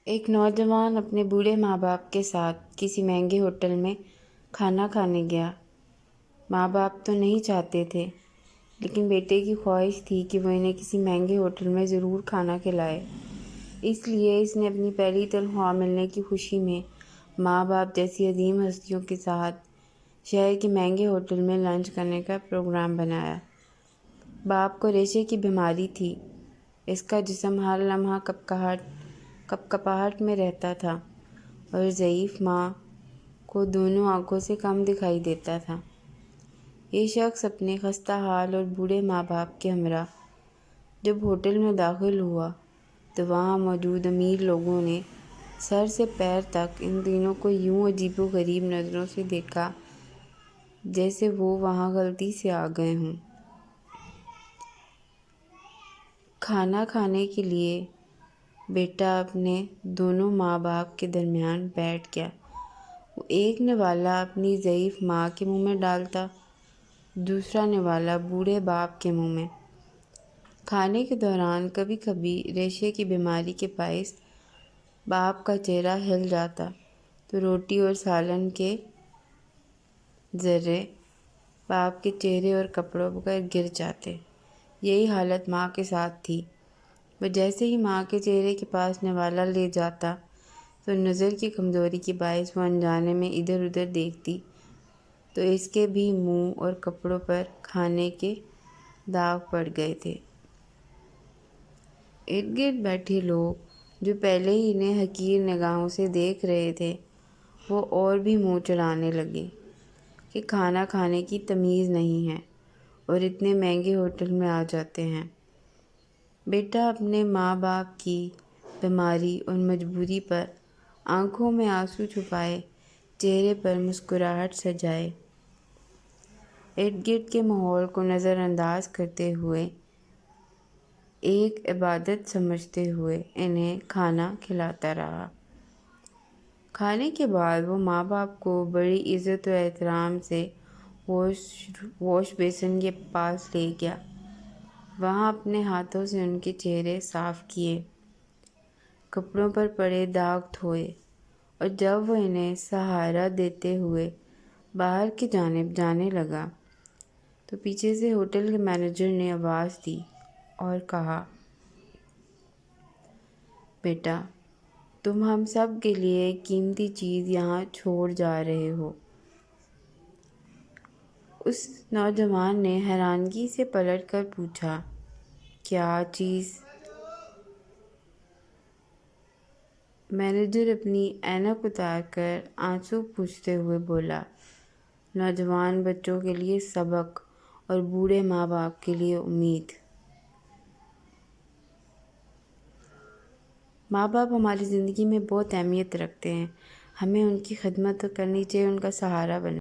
ایک نوجوان اپنے بوڑھے ماں باپ کے ساتھ کسی مہنگے ہوٹل میں کھانا کھانے گیا۔ ماں باپ تو نہیں چاہتے تھے، لیکن بیٹے کی خواہش تھی کہ وہ انہیں کسی مہنگے ہوٹل میں ضرور کھانا کھلائے۔ اس لیے اس نے اپنی پہلی تنخواہ ملنے کی خوشی میں ماں باپ جیسی عظیم ہستیوں کے ساتھ شہر کے مہنگے ہوٹل میں لنچ کرنے کا پروگرام بنایا۔ باپ کو ریشے کی بیماری تھی۔ اس کا جسم ہر لمحہ کپکپاہٹ میں رہتا تھا اور ضعیف ماں کو دونوں آنکھوں سے کم دکھائی دیتا تھا۔ یہ شخص اپنے خستہ حال اور بوڑھے ماں باپ کے ہمراہ جب ہوٹل میں داخل ہوا تو وہاں موجود امیر لوگوں نے سر سے پیر تک ان تینوں کو یوں عجیب و غریب نظروں سے دیکھا جیسے وہ وہاں غلطی سے آ گئے ہوں۔ کھانا کھانے کے لیے بیٹا اپنے دونوں ماں باپ کے درمیان بیٹھ گیا۔ وہ ایک نوالہ اپنی ضعیف ماں کے منہ میں ڈالتا، دوسرا نوالہ بوڑھے باپ کے منہ میں۔ کھانے کے دوران کبھی کبھی ریشے کی بیماری کے باعث باپ کا چہرہ ہل جاتا تو روٹی اور سالن کے ذرے باپ کے چہرے اور کپڑوں پر گر جاتے۔ یہی حالت ماں کے ساتھ تھی۔ وہ جیسے ہی ماں کے چہرے کے پاس نوالہ لے جاتا تو نظر کی کمزوری کے باعث وہ انجانے میں ادھر ادھر دیکھتی تو اس کے بھی منہ اور کپڑوں پر کھانے کے داغ پڑ گئے تھے۔ ارد گرد بیٹھے لوگ جو پہلے ہی انہیں حقیر نگاہوں سے دیکھ رہے تھے وہ اور بھی منہ چڑھانے لگے کہ کھانا کھانے کی تمیز نہیں ہے اور اتنے مہنگے ہوٹل میں آ جاتے ہیں۔ بیٹا اپنے ماں باپ کی بیماری اور مجبوری پر آنکھوں میں آنسو چھپائے چہرے پر مسکراہٹ سجائے ارد گرد کے ماحول کو نظر انداز کرتے ہوئے ایک عبادت سمجھتے ہوئے انہیں کھانا کھلاتا رہا۔ کھانے کے بعد وہ ماں باپ کو بڑی عزت و احترام سے واش بیسن کے پاس لے گیا۔ وہاں اپنے ہاتھوں سے ان کے چہرے صاف کیے، کپڑوں پر پڑے داغ دھوئے اور جب وہ انہیں سہارا دیتے ہوئے باہر کی جانب جانے لگا تو پیچھے سے ہوٹل کے مینیجر نے آواز دی اور کہا، بیٹا تم ہم سب کے لیے ایک قیمتی چیز یہاں چھوڑ جا رہے ہو۔ اس نوجوان نے حیرانگی سے پلٹ کر پوچھا، کیا چیز؟ مینیجر اپنی اینک اتار کر آنسو پوچھتے ہوئے بولا، نوجوان بچوں کے لیے سبق اور بوڑھے ماں باپ کے لیے امید۔ ماں باپ ہماری زندگی میں بہت اہمیت رکھتے ہیں، ہمیں ان کی خدمت کرنی چاہیے، ان کا سہارا بننا